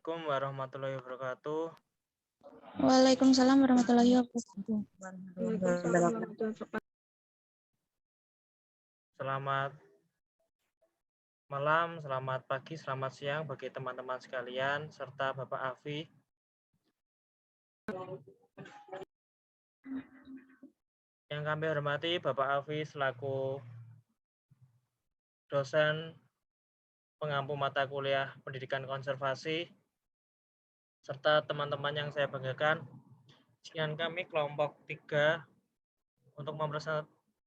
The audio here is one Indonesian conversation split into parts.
Assalamualaikum warahmatullahi wabarakatuh. Waalaikumsalam warahmatullahi wabarakatuh. Selamat malam, selamat pagi, selamat siang bagi teman-teman sekalian, serta Bapak Afi. Yang kami hormati Bapak Afi selaku dosen pengampu mata kuliah pendidikan konservasi, serta teman-teman yang saya banggakan. Sekian kami kelompok 3 untuk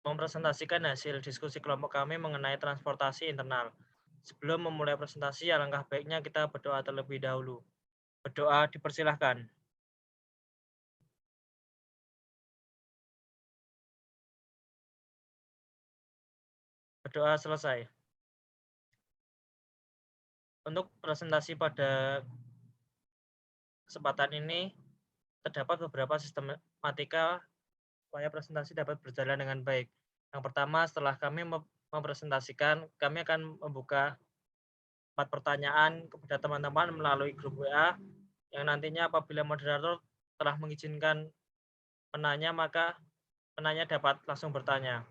mempresentasikan hasil diskusi kelompok kami mengenai transportasi internal. Sebelum memulai presentasi, alangkah baiknya kita berdoa terlebih dahulu. Berdoa dipersilahkan. Berdoa selesai. Untuk presentasi pada kesempatan ini, terdapat beberapa sistematika supaya presentasi dapat berjalan dengan baik. Yang pertama, setelah kami mempresentasikan, kami akan membuka 4 pertanyaan kepada teman-teman melalui grup WA, yang nantinya apabila moderator telah mengizinkan penanya, maka penanya dapat langsung bertanya.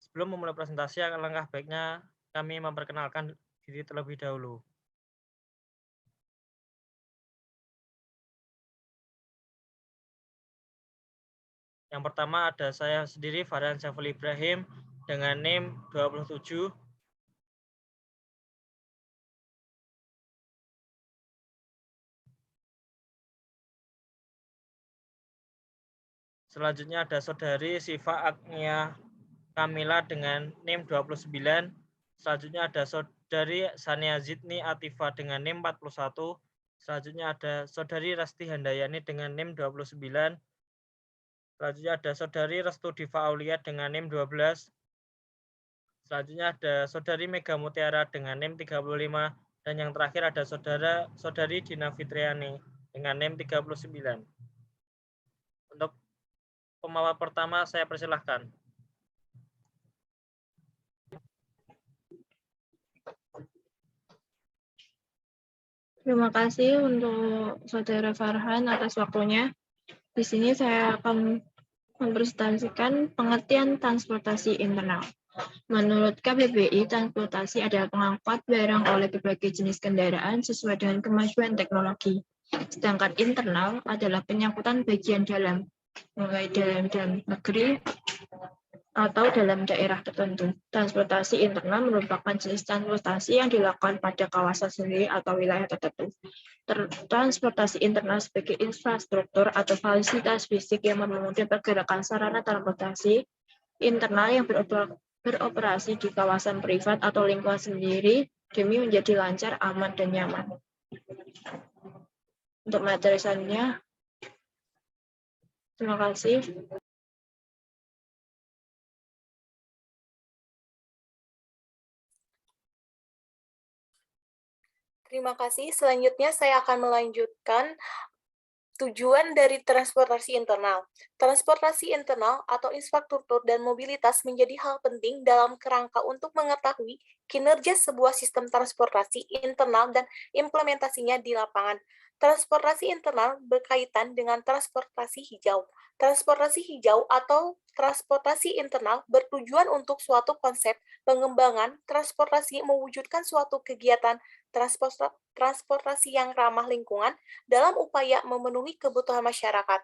Sebelum memulai presentasi, alangkah baiknya kami memperkenalkan diri terlebih dahulu. Yang pertama ada saya sendiri, Farhan Syaful Ibrahim, dengan NIM 27. Selanjutnya ada saudari Siva Agnia Kamila dengan NIM 29. Selanjutnya ada saudari Sania Zidni Atifa dengan NIM 41. Selanjutnya ada saudari Rasti Handayani dengan NIM 29. Selanjutnya ada saudari Restu Diva Aulia dengan NIM 12. Selanjutnya ada saudari Mega Mutiara dengan NIM 35. Dan yang terakhir ada saudari Dina Fitriani dengan NIM 39. Untuk pemawar pertama saya persilahkan. Terima kasih untuk Saudara Farhan atas waktunya. Di sini saya akan mempresentasikan pengertian transportasi internal. Menurut KBBI, transportasi adalah pengangkut barang oleh berbagai jenis kendaraan sesuai dengan kemajuan teknologi. Sedangkan internal adalah penyangkutan bagian dalam, mulai dalam negeri atau dalam daerah tertentu. Transportasi internal merupakan jenis transportasi yang dilakukan pada kawasan sendiri atau wilayah tertentu. Transportasi internal sebagai infrastruktur atau fasilitas fisik yang mempermudah pergerakan sarana transportasi internal yang beroperasi di kawasan privat atau lingkungan sendiri demi menjadi lancar, aman, dan nyaman. Untuk materi selanjutnya, terima kasih. Terima kasih. Selanjutnya saya akan melanjutkan tujuan dari transportasi internal. Transportasi internal atau infrastruktur dan mobilitas menjadi hal penting dalam kerangka untuk mengetahui kinerja sebuah sistem transportasi internal dan implementasinya di lapangan. Transportasi internal berkaitan dengan transportasi hijau. Transportasi hijau atau transportasi internal bertujuan untuk suatu konsep pengembangan transportasi mewujudkan suatu kegiatan transportasi yang ramah lingkungan dalam upaya memenuhi kebutuhan masyarakat.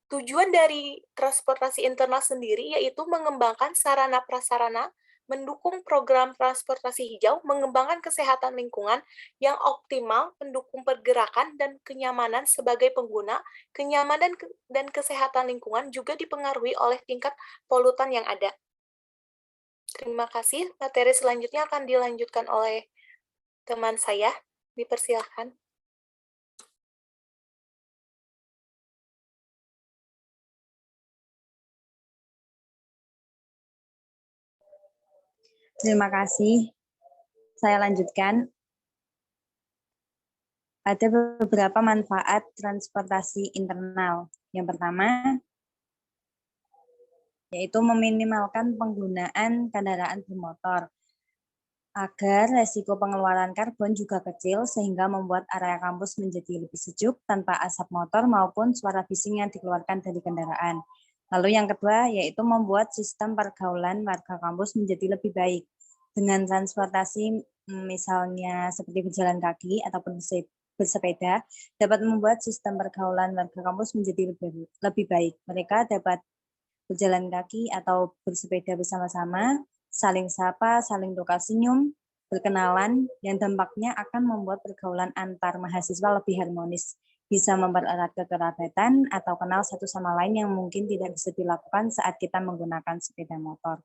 Tujuan dari transportasi internal sendiri yaitu mengembangkan sarana-prasarana, mendukung program transportasi hijau, mengembangkan kesehatan lingkungan yang optimal, mendukung pergerakan dan kenyamanan sebagai pengguna, kenyamanan dan kesehatan lingkungan juga dipengaruhi oleh tingkat polutan yang ada. Terima kasih. Materi selanjutnya akan dilanjutkan oleh teman saya. Dipersilakan. Terima kasih. Saya lanjutkan. Ada beberapa manfaat transportasi internal. Yang pertama, yaitu meminimalkan penggunaan kendaraan bermotor. agar resiko pengeluaran karbon juga kecil sehingga membuat area kampus menjadi lebih sejuk tanpa asap motor maupun suara bising yang dikeluarkan dari kendaraan. Lalu yang kedua yaitu membuat sistem pergaulan warga kampus menjadi lebih baik. Dengan transportasi misalnya seperti berjalan kaki ataupun bersepeda dapat membuat sistem pergaulan warga kampus menjadi lebih baik. Mereka dapat berjalan kaki atau bersepeda bersama-sama, saling sapa, saling tukar senyum, berkenalan, yang dampaknya akan membuat pergaulan antar mahasiswa lebih harmonis, bisa mempererat kekerabatan atau kenal satu sama lain yang mungkin tidak bisa dilakukan saat kita menggunakan sepeda motor.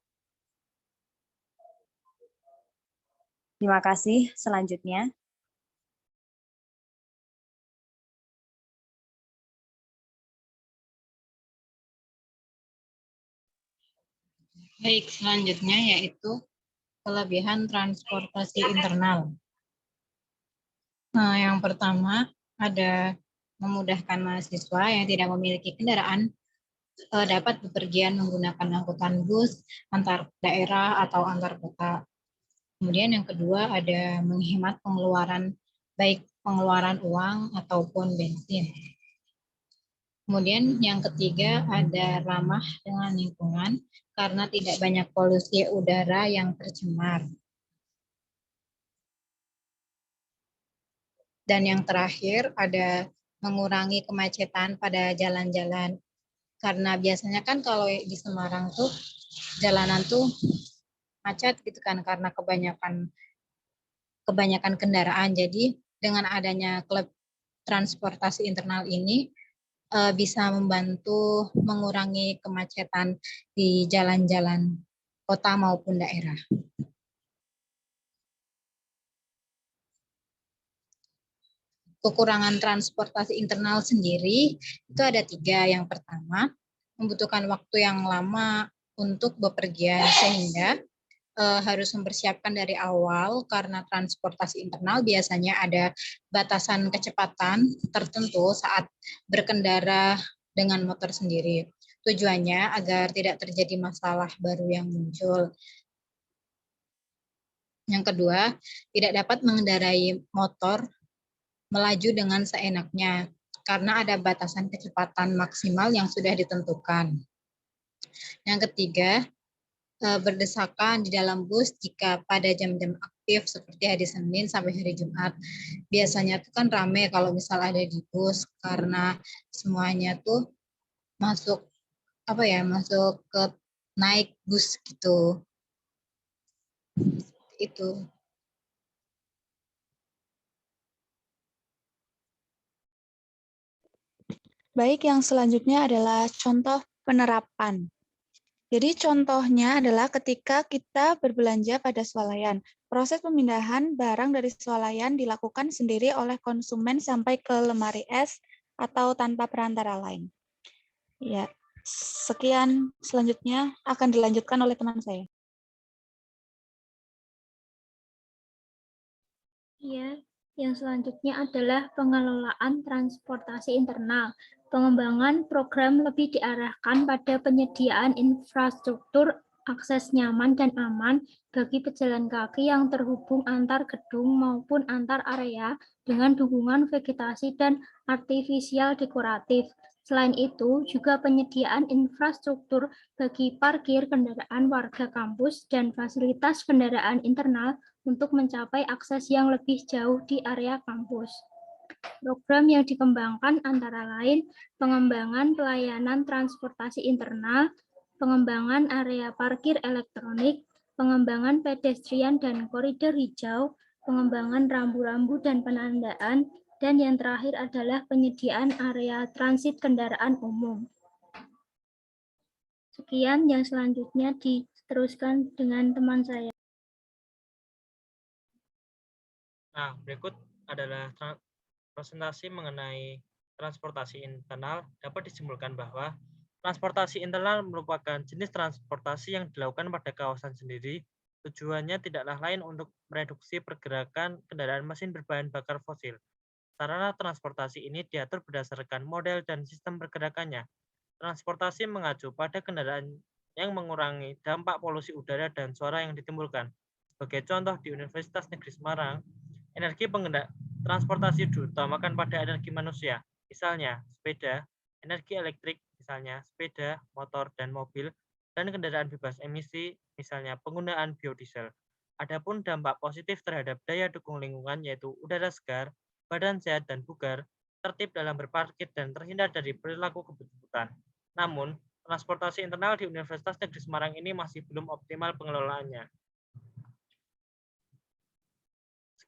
Terima kasih. Selanjutnya. Baik, selanjutnya yaitu kelebihan transportasi internal. Nah, yang pertama ada memudahkan mahasiswa yang tidak memiliki kendaraan dapat bepergian menggunakan angkutan bus antar daerah atau antar kota. Kemudian yang kedua ada menghemat pengeluaran, baik pengeluaran uang ataupun bensin. Kemudian yang ketiga ada ramah dengan lingkungan karena tidak banyak polusi udara yang tercemar. Dan yang terakhir ada mengurangi kemacetan pada jalan-jalan. Karena biasanya kan kalau di Semarang tuh jalanan tuh macet gitu kan karena kebanyakan kendaraan. Jadi dengan adanya klub transportasi internal ini bisa membantu mengurangi kemacetan di jalan-jalan kota maupun daerah. Kekurangan transportasi internal sendiri itu ada 3. Yang pertama, membutuhkan waktu yang lama untuk bepergian sehingga harus mempersiapkan dari awal karena transportasi internal biasanya ada batasan kecepatan tertentu saat berkendara dengan motor sendiri. Tujuannya agar tidak terjadi masalah baru yang muncul. Yang kedua, tidak dapat mengendarai motor melaju dengan seenaknya karena ada batasan kecepatan maksimal yang sudah ditentukan. Yang ketiga, berdesakan di dalam bus jika pada jam-jam aktif seperti hari Senin sampai hari Jumat. Biasanya tuh kan rame kalau misal ada di bus karena semuanya tuh masuk ke naik bus gitu. Itu. Baik, yang selanjutnya adalah contoh penerapan. Jadi contohnya adalah ketika kita berbelanja pada swalayan. Proses pemindahan barang dari swalayan dilakukan sendiri oleh konsumen sampai ke lemari es atau tanpa perantara lain. Ya, sekian, selanjutnya akan dilanjutkan oleh teman saya. Ya, yang selanjutnya adalah pengelolaan transportasi internal. Pengembangan program lebih diarahkan pada penyediaan infrastruktur akses nyaman dan aman bagi pejalan kaki yang terhubung antar gedung maupun antar area dengan dukungan vegetasi dan artifisial dekoratif. Selain itu, juga penyediaan infrastruktur bagi parkir kendaraan warga kampus dan fasilitas kendaraan internal untuk mencapai akses yang lebih jauh di area kampus. Program yang dikembangkan antara lain pengembangan pelayanan transportasi internal, pengembangan area parkir elektronik, pengembangan pedestrian dan koridor hijau, pengembangan rambu-rambu dan penandaan, dan yang terakhir adalah penyediaan area transit kendaraan umum. Sekian, yang selanjutnya diteruskan dengan teman saya. Nah, berikut adalah presentasi mengenai transportasi internal. Dapat disimpulkan bahwa transportasi internal merupakan jenis transportasi yang dilakukan pada kawasan sendiri. Tujuannya tidaklah lain untuk mereduksi pergerakan kendaraan mesin berbahan bakar fosil. Sarana transportasi ini diatur berdasarkan model dan sistem pergerakannya. Transportasi mengacu pada kendaraan yang mengurangi dampak polusi udara dan suara yang ditimbulkan. Sebagai contoh di Universitas Negeri Semarang, energi transportasi diutamakan pada energi manusia, misalnya sepeda, energi elektrik, misalnya sepeda, motor, dan mobil, dan kendaraan bebas emisi, misalnya penggunaan biodiesel. Adapun dampak positif terhadap daya dukung lingkungan yaitu udara segar, badan sehat dan bugar, tertib dalam berparkir, dan terhindar dari perilaku kebut-butan. Namun, transportasi internal di Universitas Negeri Semarang ini masih belum optimal pengelolaannya.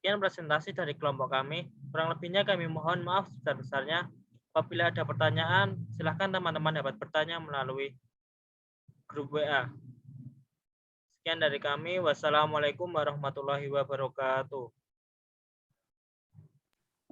Sekian presentasi dari kelompok kami. Kurang lebihnya kami mohon maaf sebesar-besarnya. Apabila ada pertanyaan, silakan teman-teman dapat bertanya melalui grup WA. Sekian dari kami. Wassalamualaikum warahmatullahi wabarakatuh.